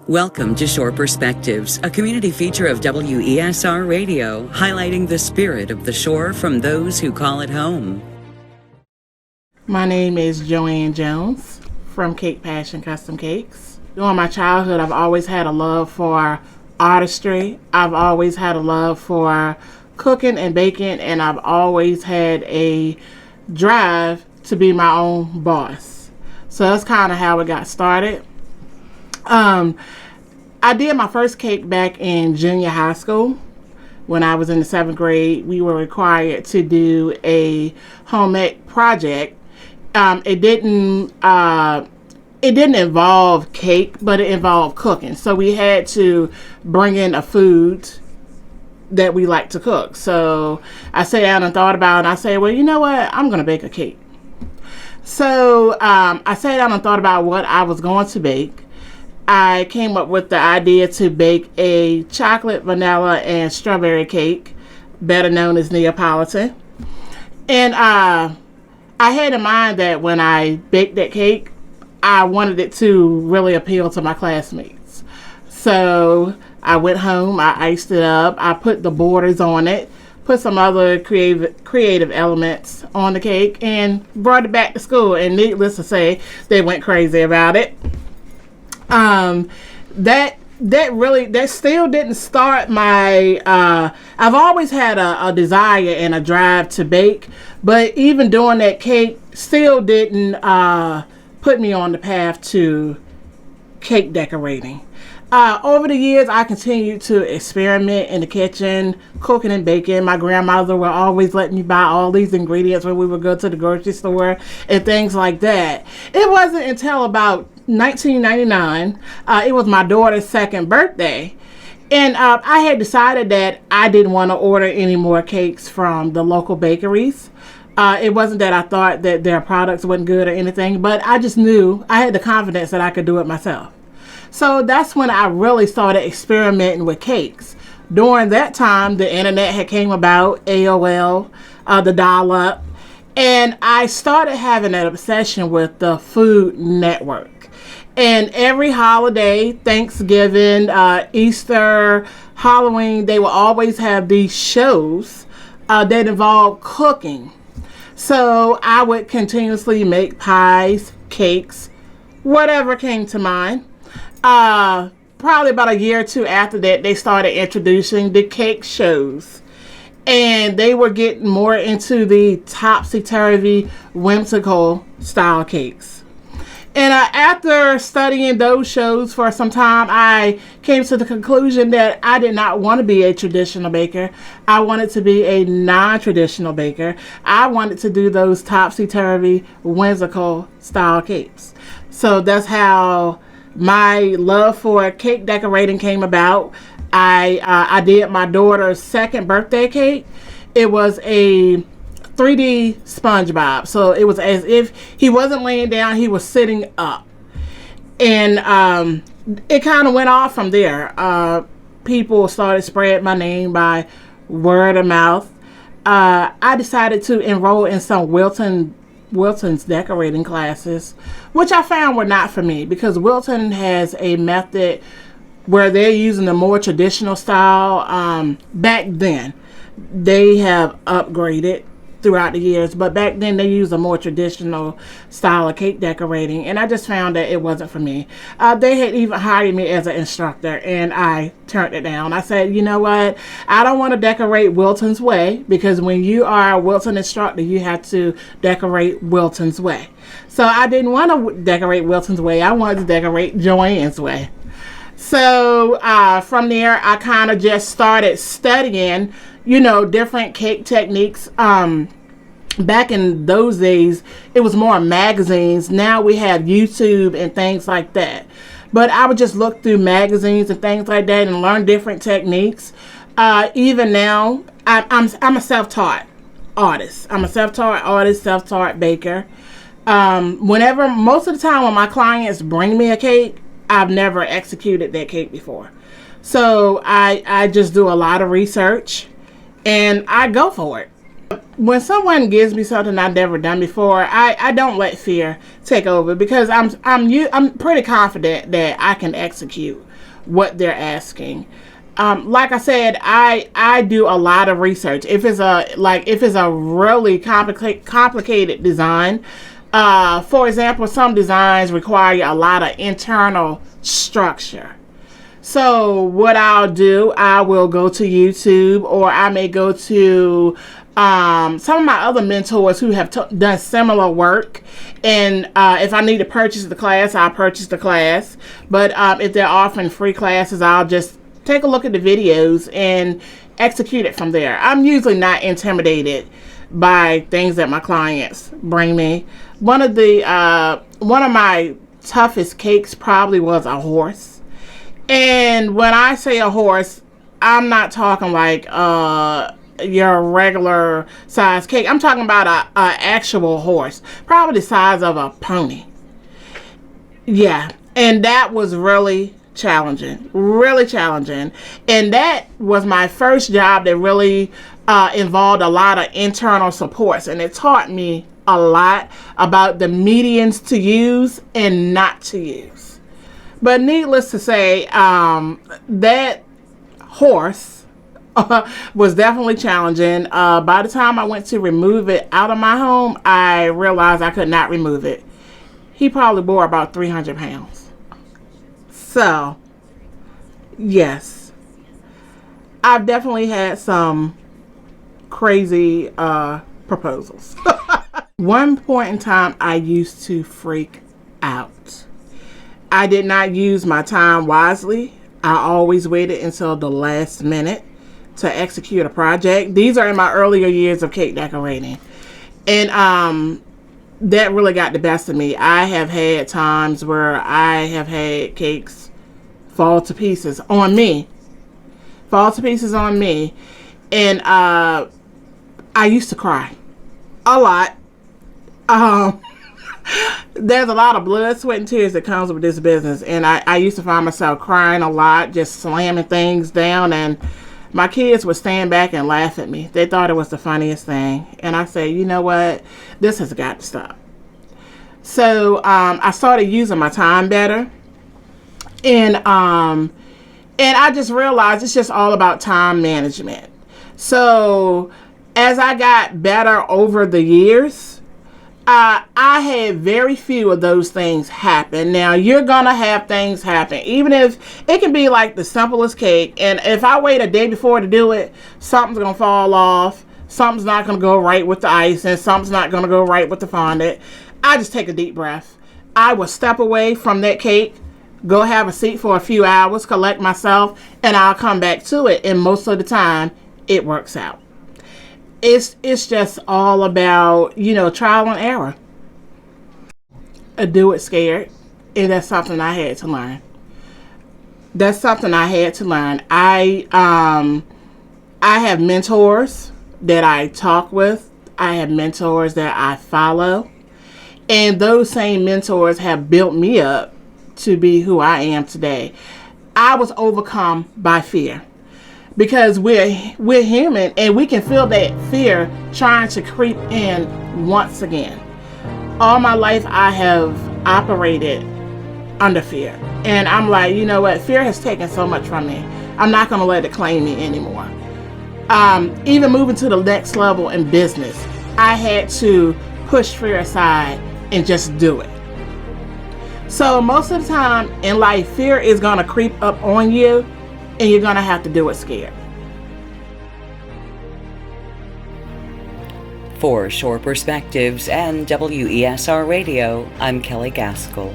Welcome to Shore Perspectives, a community feature of WESR Radio, highlighting the spirit of the shore from those who call it home. My name is Joanne Jones from Cake Passion Custom Cakes. During my childhood, I've always had a love for artistry. I've always had a love for cooking and baking, and I've always had a drive to be my own boss. So that's kind of how it got started. I did my first cake back in junior high school. When I was in the 7th grade, we were required to do a homemade project. It didn't involve cake, but it involved cooking. So we had to bring in a food that we like to cook. So I sat down and thought about it, and I said, well, you know what? I'm going to bake a cake. So I sat down and thought about what I was going to bake. I came up with the idea to bake a chocolate, vanilla, and strawberry cake, better known as Neapolitan. And I had in mind that when I baked that cake, I wanted it to really appeal to my classmates. So I went home, I iced it up, I put the borders on it, put some other creative elements on the cake, and brought it back to school. And needless to say, they went crazy about it. That still didn't start my, I've always had a desire and a drive to bake, but even doing that cake still didn't, put me on the path to cake decorating. Over the years, I continued to experiment in the kitchen, cooking and baking. My grandmother would always let me buy all these ingredients when we would go to the grocery store and things like that. It wasn't until about 1999, it was my daughter's 2nd birthday, and I had decided that I didn't want to order any more cakes from the local bakeries. It wasn't that I thought that their products weren't good or anything, but I just knew I had the confidence that I could do it myself. So that's when I really started experimenting with cakes. During that time, the internet had came about, AOL, the dial-up, and I started having an obsession with the Food Network. And every holiday, Thanksgiving, Easter, Halloween, they will always have these shows that involve cooking. So I would continuously make pies, cakes, whatever came to mind. Probably about a year or two after that, they started introducing the cake shows. And they were getting more into the topsy-turvy, whimsical style cakes. And after studying those shows for some time, I came to the conclusion that I did not want to be a traditional baker. I wanted to be a non-traditional baker. I wanted to do those topsy-turvy, whimsical style cakes. So that's how my love for cake decorating came about. I did my daughter's 2nd birthday cake. It was a 3D SpongeBob. So it was as if he wasn't laying down, he was sitting up. And it kind of went off from there. People started spreading my name by word of mouth. I decided to enroll in some Wilton's decorating classes, which I found were not for me, because Wilton has a method where they're using the more traditional style. Back then, they have upgraded throughout the years, but back then they used a more traditional style of cake decorating, and I just found that it wasn't for me. They had even hired me as an instructor, and I turned it down. I said, you know what, I don't want to decorate Wilton's way, because when you are a Wilton instructor, you have to decorate Wilton's way. So I didn't want to decorate Wilton's way. I wanted to decorate Joanne's way. So from there, I kind of just started studying, different cake techniques. Back in those days, it was more magazines. Now we have YouTube and things like that. But I would just look through magazines and things like that and learn different techniques. Even now, I'm a self-taught artist. I'm a self-taught artist, self-taught baker. Most of the time when my clients bring me a cake, I've never executed that cake before. So I just do a lot of research and I go for it. When someone gives me something I've never done before, I don't let fear take over, because I'm pretty confident that I can execute what they're asking. Like I said, I do a lot of research. If it's a really complicated design, for example, some designs require a lot of internal structure. So what I'll do, I will go to YouTube, or I may go to some of my other mentors who have done similar work. And if I need to purchase the class, I'll purchase the class. But if they're offering free classes, I'll just take a look at the videos and execute it from there. I'm usually not intimidated by things that my clients bring me. One of my toughest cakes probably was a horse. And when I say a horse, I'm not talking like your regular size cake. I'm talking about a actual horse, probably the size of a pony. Yeah, and that was really challenging. And that was my first job that really involved a lot of internal supports, and it taught me a lot about the medians to use and not to use. But needless to say, that horse was definitely challenging. By the time I went to remove it out of my home, I realized I could not remove it. He probably bore about 300 pounds. So, yes, I've definitely had some crazy proposals. One point in time, I used to freak out. I did not use my time wisely. I always waited until the last minute to execute a project. These are in my earlier years of cake decorating. And that really got the best of me. I have had times where I have had cakes fall to pieces on me. And I used to cry a lot. There's a lot of blood, sweat, and tears that comes with this business, and I used to find myself crying a lot, just slamming things down, and my kids would stand back and laugh at me. They thought it was the funniest thing, and I said, you know what, this has got to stop. So I started using my time better, and I just realized it's just all about time management. So as I got better over the years, I had very few of those things happen. Now, you're going to have things happen, even if it can be like the simplest cake. And if I wait a day before to do it, something's going to fall off. Something's not going to go right with the ice, and something's not going to go right with the fondant. I just take a deep breath. I will step away from that cake, go have a seat for a few hours, collect myself, and I'll come back to it. And most of the time, it works out. It's just all about, trial and error. I do it scared, and that's something I had to learn. I have mentors that I talk with. I have mentors that I follow. And those same mentors have built me up to be who I am today. I was overcome by fear. Because we're human, and we can feel that fear trying to creep in once again. All my life I have operated under fear. And I'm like, you know what? Fear has taken so much from me. I'm not going to let it claim me anymore. Even moving to the next level in business, I had to push fear aside and just do it. So most of the time in life, fear is going to creep up on you, and you're going to have to do it scared. For Shore Perspectives and WESR Radio, I'm Kelly Gaskell.